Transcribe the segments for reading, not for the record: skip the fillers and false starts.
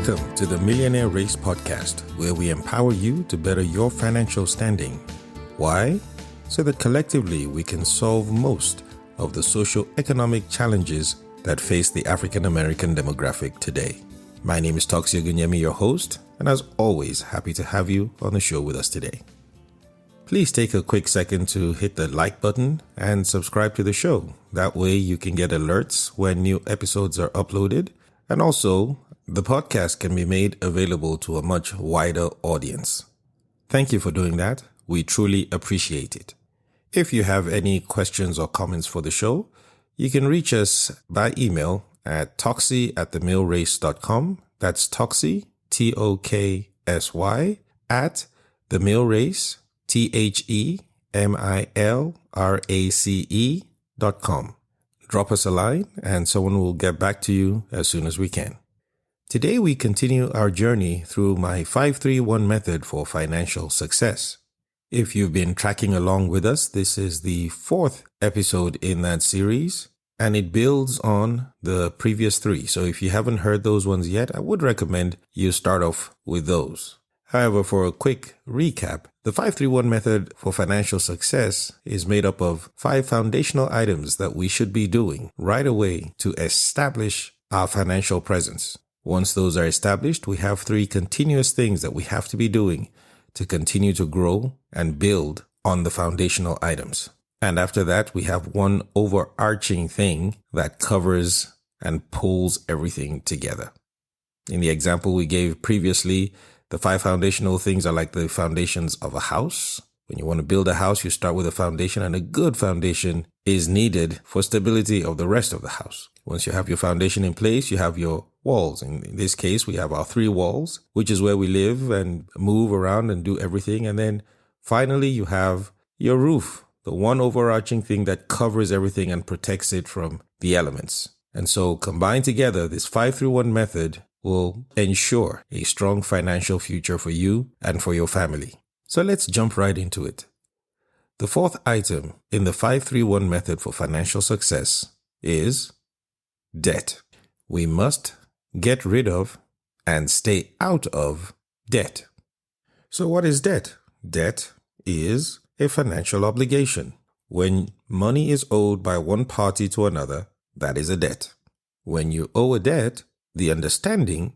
Welcome to the Millionaire Race Podcast, where we empower you to better your financial standing. Why? So that collectively we can solve most of the socio-economic challenges that face the African American demographic today. My name is Toxie Ogunyemi, your host, and as always, happy to have you on the show with us today. Please take a quick second to hit the like button and subscribe to the show. That way you can get alerts when new episodes are uploaded, and also the podcast can be made available to a much wider audience. Thank you for doing that. We truly appreciate it. If you have any questions or comments for the show, you can reach us by email at toxie@themillrace.com. That's Toxie, Toksy, at themillrace, THEMILRACE.com. Drop us a line and someone will get back to you as soon as we can. Today, we continue our journey through my 531 method for financial success. If you've been tracking along with us, this is the fourth episode in that series, and it builds on the previous three. So if you haven't heard those ones yet, I would recommend you start off with those. However, for a quick recap, the 531 method for financial success is made up of 5 foundational items that we should be doing right away to establish our financial presence. Once those are established, we have 3 continuous things that we have to be doing to continue to grow and build on the foundational items. And after that, we have one overarching thing that covers and pulls everything together. In the example we gave previously, the 5 foundational things are like the foundations of a house. When you want to build a house, you start with a foundation, and a good foundation is needed for stability of the rest of the house. Once you have your foundation in place, you have your walls. In this case, we have our 3 walls, which is where we live and move around and do everything. And then finally, you have your roof, the one overarching thing that covers everything and protects it from the elements. And so combined together, this 531 method will ensure a strong financial future for you and for your family. So let's jump right into it. The fourth item in the 531 method for financial success is debt. We must get rid of and stay out of debt. So what is debt? Debt is a financial obligation. When money is owed by one party to another, that is a debt. When you owe a debt, the understanding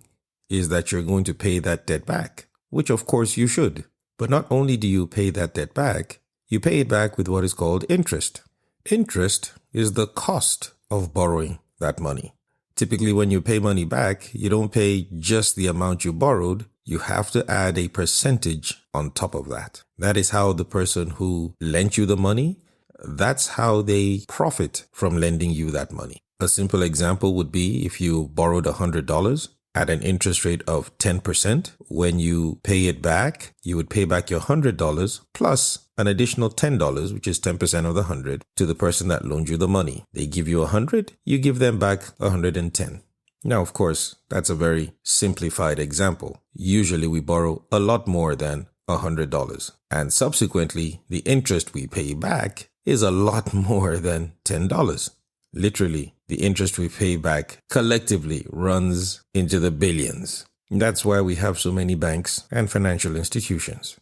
is that you're going to pay that debt back, which of course you should. But not only do you pay that debt back, you pay it back with what is called interest. Interest is the cost of borrowing that money. Typically, when you pay money back, you don't pay just the amount you borrowed. You have to add a percentage on top of that. That is how the person who lent you the money, that's how they profit from lending you that money. A simple example would be if you borrowed $100 at an interest rate of 10%. When you pay it back, you would pay back your $100 plus an additional $10, which is 10% of the 100, to the person that loaned you the money. They give you 100, you give them back 110. Now, of course, that's a very simplified example. Usually we borrow a lot more than $100, and subsequently, the interest we pay back is a lot more than $10. Literally, the interest we pay back collectively runs into the billions. That's why we have so many banks and financial institutions.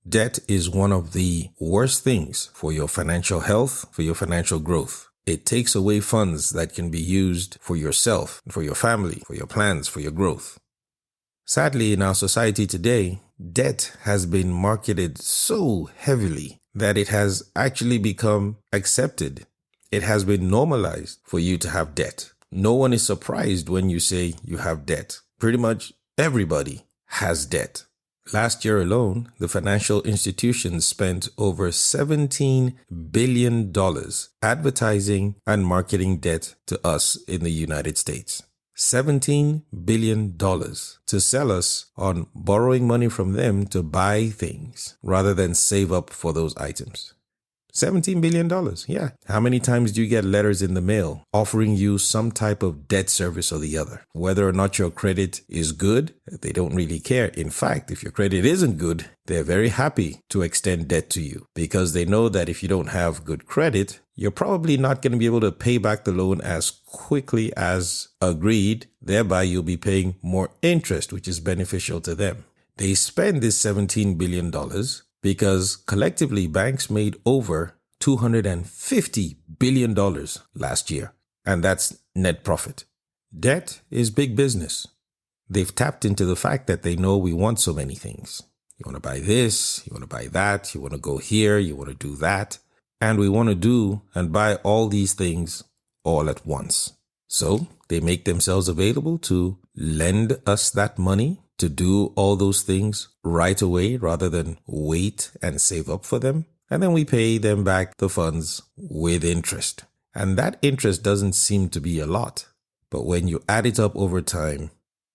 Debt is one of the worst things for your financial health, for your financial growth. It takes away funds that can be used for yourself, for your family, for your plans, for your growth. Sadly, in our society today, debt has been marketed so heavily that it has actually become accepted. It has been normalized for you to have debt. No one is surprised when you say you have debt. Pretty much everybody has debt. Last year alone, the financial institutions spent over $17 billion advertising and marketing debt to us in the United States. $17 billion to sell us on borrowing money from them to buy things rather than save up for those items. $17 billion. Yeah. How many times do you get letters in the mail offering you some type of debt service or the other? Whether or not your credit is good, they don't really care. In fact, if your credit isn't good, they're very happy to extend debt to you because they know that if you don't have good credit, you're probably not going to be able to pay back the loan as quickly as agreed. Thereby, you'll be paying more interest, which is beneficial to them. They spend this $17 billion because collectively banks made over $250 billion last year. And that's net profit. Debt is big business. They've tapped into the fact that they know we want so many things. You want to buy this, you want to buy that, you want to go here, you want to do that. And we want to do and buy all these things all at once. So they make themselves available to lend us that money to do all those things right away rather than wait and save up for them. And then we pay them back the funds with interest. And that interest doesn't seem to be a lot. But when you add it up over time,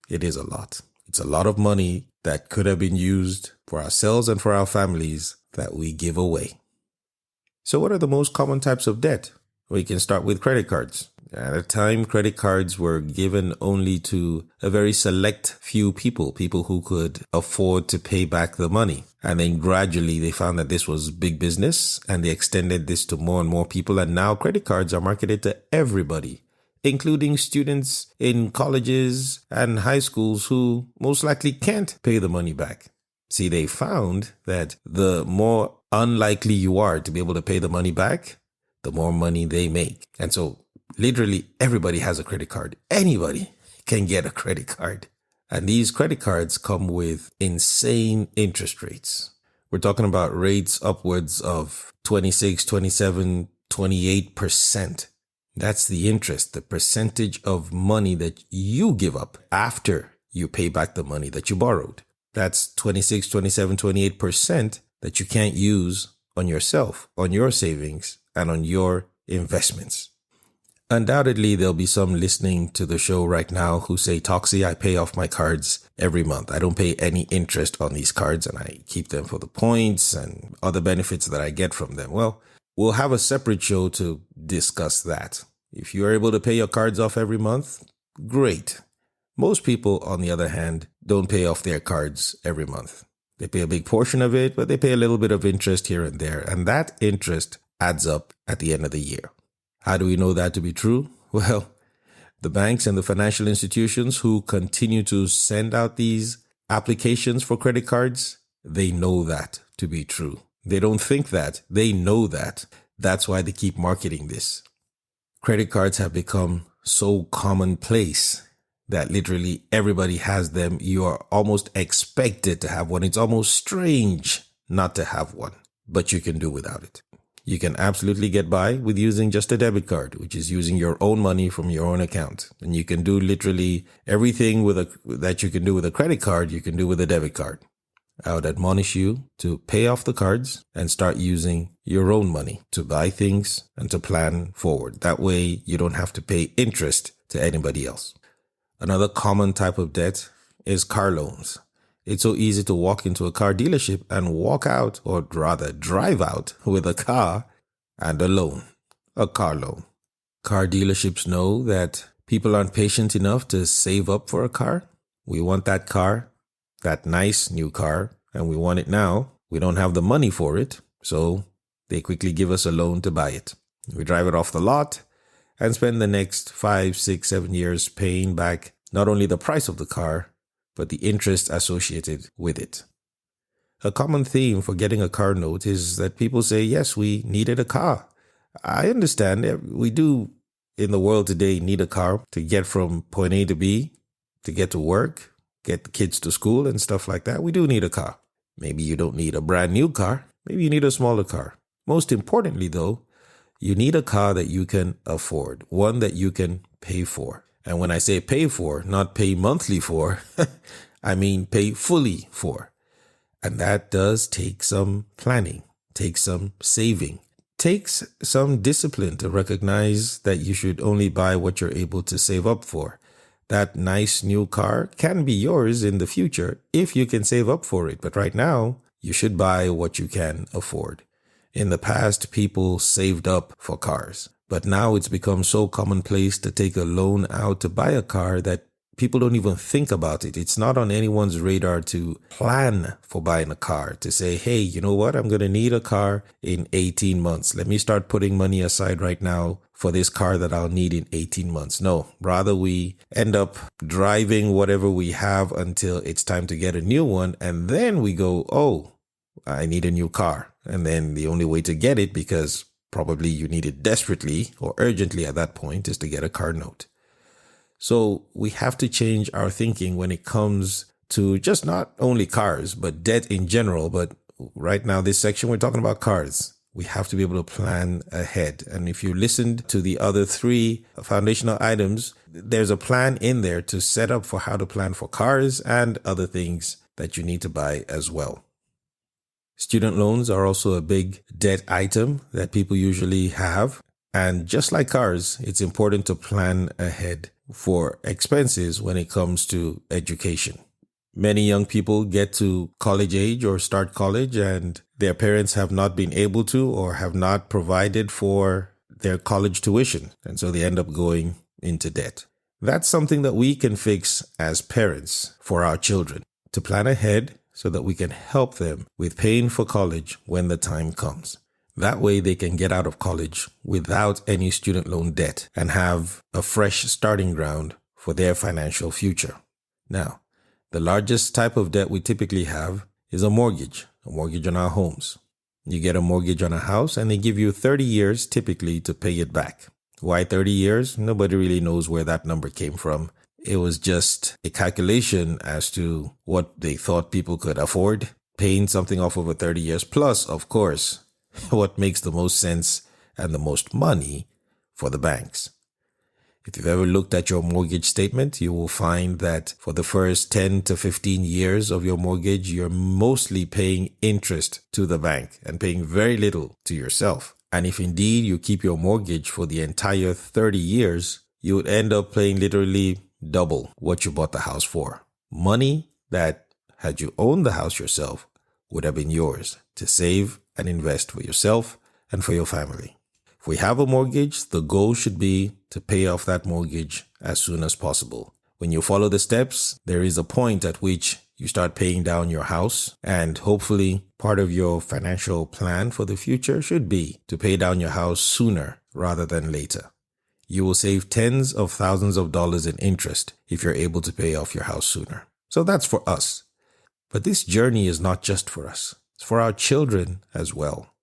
it is a lot. It's a lot of money that could have been used for ourselves and for our families that we give away. So what are the most common types of debt? We can start with credit cards. At a time, credit cards were given only to a very select few people who could afford to pay back the money. And then gradually they found that this was big business and they extended this to more and more people. And now credit cards are marketed to everybody, including students in colleges and high schools who most likely can't pay the money back. See, they found that the more unlikely you are to be able to pay the money back, the more money they make. And so literally everybody has a credit card. Anybody can get a credit card. And these credit cards come with insane interest rates. We're talking about rates upwards of 26, 27, 28%. That's the interest, the percentage of money that you give up after you pay back the money that you borrowed. That's 26, 27, 28% that you can't use on yourself, on your savings, and on your investments. Undoubtedly, there'll be some listening to the show right now who say, Toxie, I pay off my cards every month. I don't pay any interest on these cards and I keep them for the points and other benefits that I get from them. Well, we'll have a separate show to discuss that. If you're able to pay your cards off every month, great. Most people, on the other hand, don't pay off their cards every month. They pay a big portion of it, but they pay a little bit of interest here and there. And that interest adds up at the end of the year. How do we know that to be true? Well, the banks and the financial institutions who continue to send out these applications for credit cards, they know that to be true. They don't think that. They know that. That's why they keep marketing this. Credit cards have become so commonplace that literally everybody has them. You are almost expected to have one. It's almost strange not to have one, but you can do without it. You can absolutely get by with using just a debit card, which is using your own money from your own account. And you can do literally everything that you can do with a credit card, you can do with a debit card. I would admonish you to pay off the cards and start using your own money to buy things and to plan forward. That way you don't have to pay interest to anybody else. Another common type of debt is car loans. It's so easy to walk into a car dealership and walk out, or rather drive out with a car and a loan, a car loan. Car dealerships know that people aren't patient enough to save up for a car. We want that car, that nice new car, and we want it now. We don't have the money for it, so they quickly give us a loan to buy it. We drive it off the lot and spend the next 5, 6, 7 years paying back not only the price of the car, but the interest associated with it. A common theme for getting a car note is that people say, yes, we needed a car. I understand we do in the world today need a car to get from point A to B, to get to work, get the kids to school and stuff like that. We do need a car. Maybe you don't need a brand new car. Maybe you need a smaller car. Most importantly, though, you need a car that you can afford, one that you can pay for. And when I say pay for, not pay monthly for, I mean pay fully for. And that does take some planning, takes some saving, takes some discipline to recognize that you should only buy what you're able to save up for. That nice new car can be yours in the future if you can save up for it. But right now, you should buy what you can afford. In the past, people saved up for cars, but now it's become so commonplace to take a loan out to buy a car that people don't even think about it. It's not on anyone's radar to plan for buying a car, to say, hey, you know what? I'm going to need a car in 18 months. Let me start putting money aside right now for this car that I'll need in 18 months. No, rather we end up driving whatever we have until it's time to get a new one. And then we go, oh, I need a new car. And then the only way to get it, because probably you need it desperately or urgently at that point, is to get a car note. So we have to change our thinking when it comes to just not only cars, but debt in general. But right now, this section, we're talking about cars. We have to be able to plan ahead. And if you listened to the other 3 foundational items, there's a plan in there to set up for how to plan for cars and other things that you need to buy as well. Student loans are also a big debt item that people usually have. And just like cars, it's important to plan ahead for expenses when it comes to education. Many young people get to college age or start college and their parents have not been able to or have not provided for their college tuition. And so they end up going into debt. That's something that we can fix as parents for our children, to plan ahead so that we can help them with paying for college when the time comes. That way they can get out of college without any student loan debt and have a fresh starting ground for their financial future. Now, the largest type of debt we typically have is a mortgage on our homes. You get a mortgage on a house and they give you 30 years typically to pay it back. Why 30 years? Nobody really knows where that number came from. It was just a calculation as to what they thought people could afford, paying something off over 30 years. Plus, of course, what makes the most sense and the most money for the banks. If you've ever looked at your mortgage statement, you will find that for the first 10 to 15 years of your mortgage, you're mostly paying interest to the bank and paying very little to yourself. And if indeed you keep your mortgage for the entire 30 years, you would end up paying literally double what you bought the house for. Money that, had you owned the house yourself, would have been yours to save and invest for yourself and for your family. If we have a mortgage, the goal should be to pay off that mortgage as soon as possible. When you follow the steps, there is a point at which you start paying down your house, and hopefully part of your financial plan for the future should be to pay down your house sooner rather than later. You will save tens of thousands of dollars in interest if you're able to pay off your house sooner. So that's for us. But this journey is not just for us. It's for our children as well.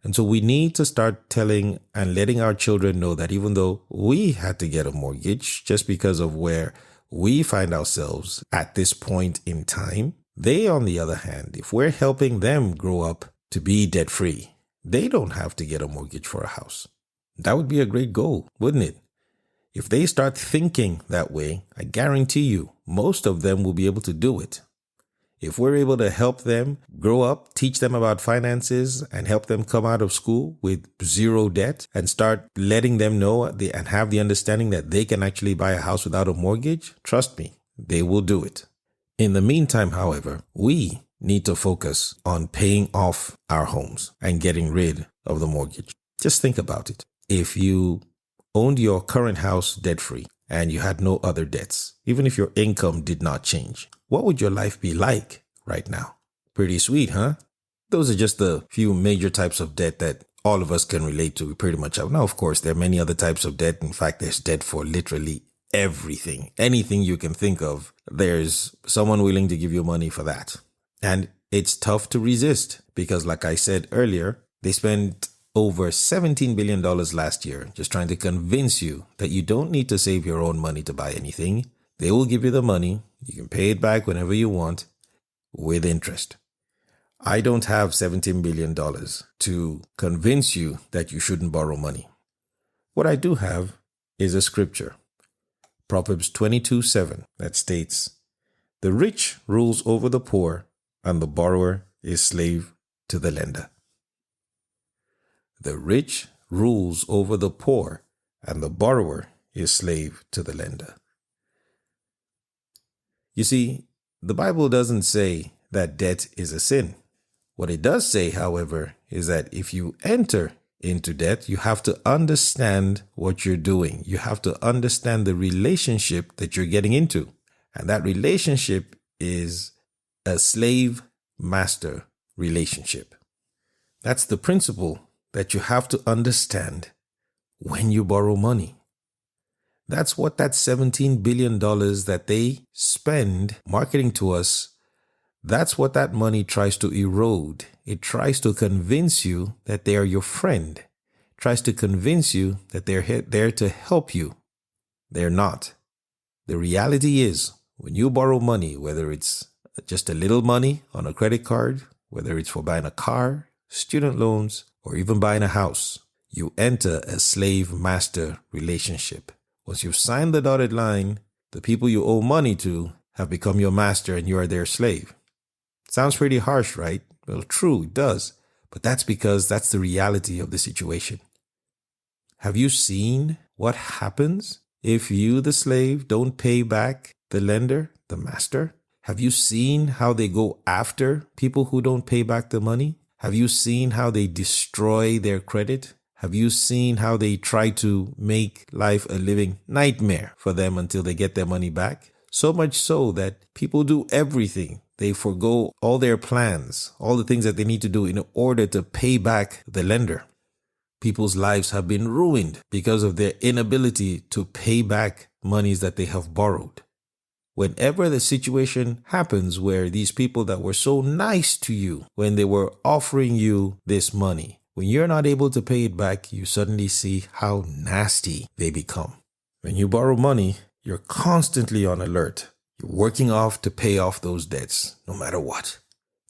And so we need to start telling and letting our children know that even though we had to get a mortgage just because of where we find ourselves at this point in time, they, on the other hand, if we're helping them grow up to be debt-free, they don't have to get a mortgage for a house. That would be a great goal, wouldn't it? If they start thinking that way, I guarantee you, most of them will be able to do it. If we're able to help them grow up, teach them about finances, and help them come out of school with zero debt and start letting them know and have the understanding that they can actually buy a house without a mortgage, trust me, they will do it. In the meantime, however, we need to focus on paying off our homes and getting rid of the mortgage. Just think about it. If you owned your current house debt-free and you had no other debts, even if your income did not change, what would your life be like right now? Pretty sweet, huh? Those are just the few major types of debt that all of us can relate to. We pretty much have. Now, of course, there are many other types of debt. In fact, there's debt for literally everything. Anything you can think of, there's someone willing to give you money for that. And it's tough to resist because, like I said earlier, they spent over $17 billion last year just trying to convince you that you don't need to save your own money to buy anything. They will give you the money. You can pay it back whenever you want with interest. I don't have $17 billion to convince you that you shouldn't borrow money. What I do have is a scripture, Proverbs 22:7, that states, "The rich rules over the poor, and the borrower is slave to the lender." The rich rules over the poor, and the borrower is slave to the lender. You see, the Bible doesn't say that debt is a sin. What it does say, however, is that if you enter into debt, you have to understand what you're doing. You have to understand the relationship that you're getting into. And that relationship is a slave-master relationship. That's the principle that you have to understand when you borrow money. That's what that $17 billion that they spend marketing to us, that's what that money tries to erode. It tries to convince you that they are your friend. It tries to convince you that they're there to help you. They're not. The reality is, when you borrow money, whether it's just a little money on a credit card, whether it's for buying a car, student loans, or even buying a house, you enter a slave-master relationship. Once you've signed the dotted line, the people you owe money to have become your master and you are their slave. Sounds pretty harsh, right? Well, true, it does. But that's because that's the reality of the situation. Have you seen what happens if you, the slave, don't pay back the lender, the master? Have you seen how they go after people who don't pay back the money? Have you seen how they destroy their credit? Have you seen how they try to make life a living nightmare for them until they get their money back? So much so that people do everything. They forgo all their plans, all the things that they need to do in order to pay back the lender. People's lives have been ruined because of their inability to pay back monies that they have borrowed. Whenever the situation happens where these people that were so nice to you when they were offering you this money, when you're not able to pay it back, you suddenly see how nasty they become. When you borrow money, you're constantly on alert. You're working off to pay off those debts, no matter what.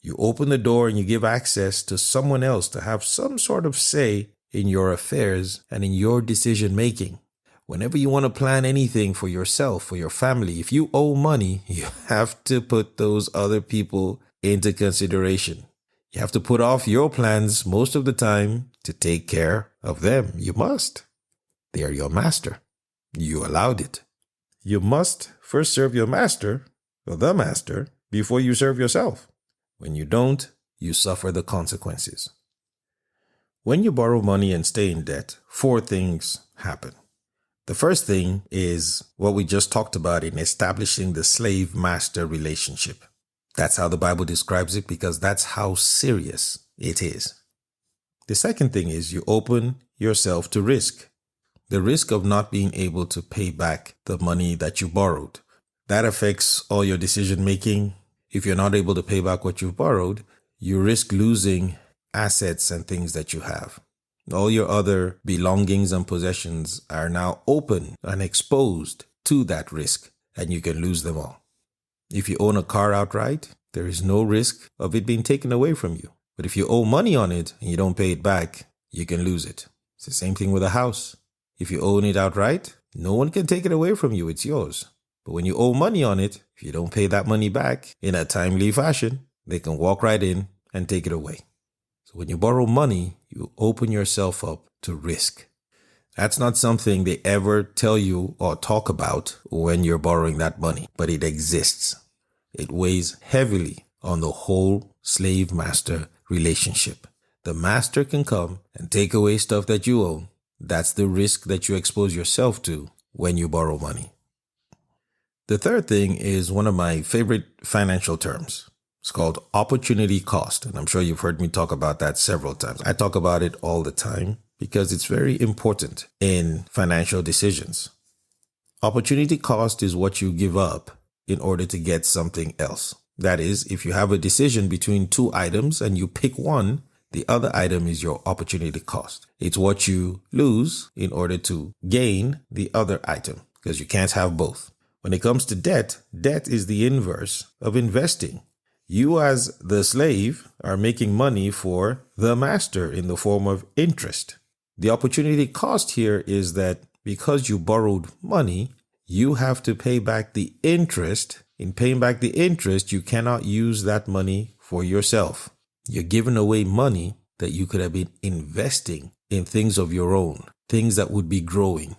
You open the door and you give access to someone else to have some sort of say in your affairs and in your decision making. Whenever you want to plan anything for yourself, for your family, if you owe money, you have to put those other people into consideration. You have to put off your plans most of the time to take care of them. You must. They are your master. You allowed it. You must first serve your master, or the master, before you serve yourself. When you don't, you suffer the consequences. When you borrow money and stay in debt, 4 things happen. The first thing is what we just talked about in establishing the slave-master relationship. That's how the Bible describes it because that's how serious it is. The second thing is you open yourself to risk. The risk of not being able to pay back the money that you borrowed. That affects all your decision making. If you're not able to pay back what you've borrowed, you risk losing assets and things that you have. All your other belongings and possessions are now open and exposed to that risk, and you can lose them all. If you own a car outright, there is no risk of it being taken away from you. But if you owe money on it and you don't pay it back, you can lose it. It's the same thing with a house. If you own it outright, no one can take it away from you. It's yours. But when you owe money on it, if you don't pay that money back in a timely fashion, they can walk right in and take it away. So when you borrow money, you open yourself up to risk. That's not something they ever tell you or talk about when you're borrowing that money, but it exists. It weighs heavily on the whole slave-master relationship. The master can come and take away stuff that you own. That's the risk that you expose yourself to when you borrow money. The third thing is one of my favorite financial terms. It's called opportunity cost, and I'm sure you've heard me talk about that several times. I talk about it all the time because it's very important in financial decisions. Opportunity cost is what you give up in order to get something else. That is, if you have a decision between 2 items and you pick one, the other item is your opportunity cost. It's what you lose in order to gain the other item because you can't have both. When it comes to debt, debt is the inverse of investing. You as the slave are making money for the master in the form of interest. The opportunity cost here is that because you borrowed money, you have to pay back the interest. In paying back the interest, you cannot use that money for yourself. You're giving away money that you could have been investing in things of your own, things that would be growing.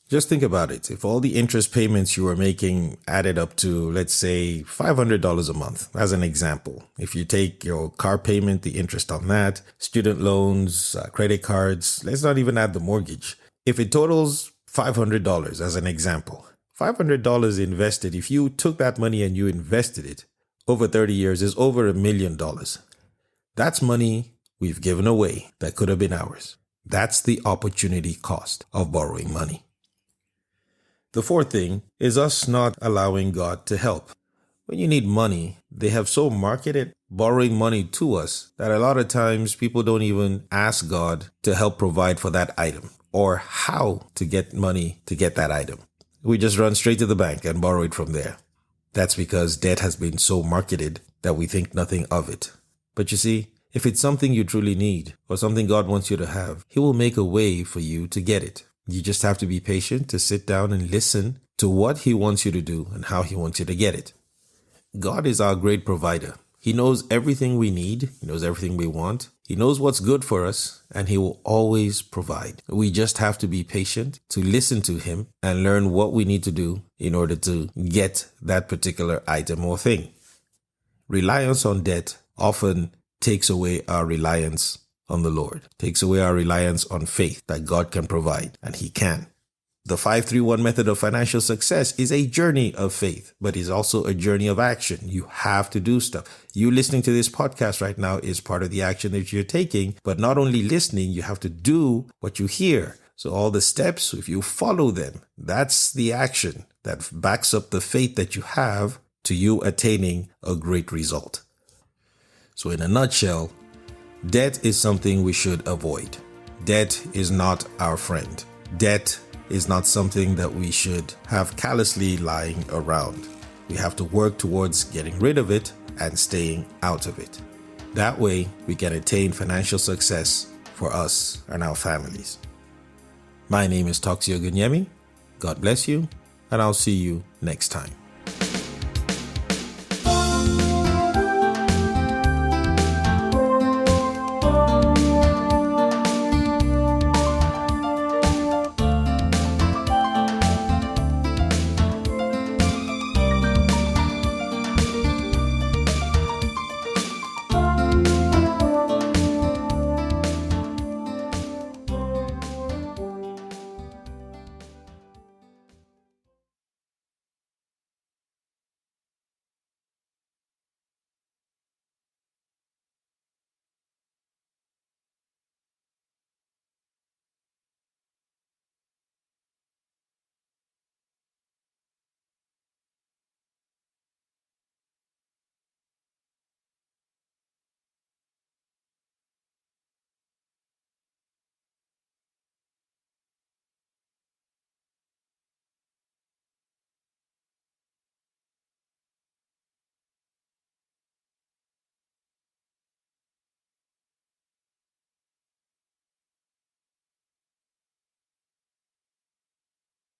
Just think about it. If all the interest payments you were making added up to, let's say, $500 a month, as an example, if you take your car payment, the interest on that, student loans, credit cards, let's not even add the mortgage. If it totals $500 as an example, $500 invested, if you took that money and you invested it over 30 years, is over $1 million. That's money we've given away that could have been ours. That's the opportunity cost of borrowing money. The fourth thing is us not allowing God to help. When you need money, they have so marketed borrowing money to us that a lot of times people don't even ask God to help provide for that item or how to get money to get that item. We just run straight to the bank and borrow it from there. That's because debt has been so marketed that we think nothing of it. But you see, if it's something you truly need or something God wants you to have, He will make a way for you to get it. You just have to be patient to sit down and listen to what He wants you to do and how He wants you to get it. God is our great provider. He knows everything we need. He knows everything we want. He knows what's good for us, and He will always provide. We just have to be patient to listen to Him and learn what we need to do in order to get that particular item or thing. Reliance on debt often takes away our reliance on the Lord, takes away our reliance on faith that God can provide, and He can. The 531 method of financial success is a journey of faith, but is also a journey of action. You have to do stuff. You listening to this podcast right now is part of the action that you're taking, but not only listening, you have to do what you hear. So all the steps, if you follow them, that's the action that backs up the faith that you have to you attaining a great result. So in a nutshell, debt is something we should avoid. Debt is not our friend. Debt is not something that we should have callously lying around. We have to work towards getting rid of it and staying out of it. That way, we can attain financial success for us and our families. My name is Toxio Gunyemi. God bless you, and I'll see you next time.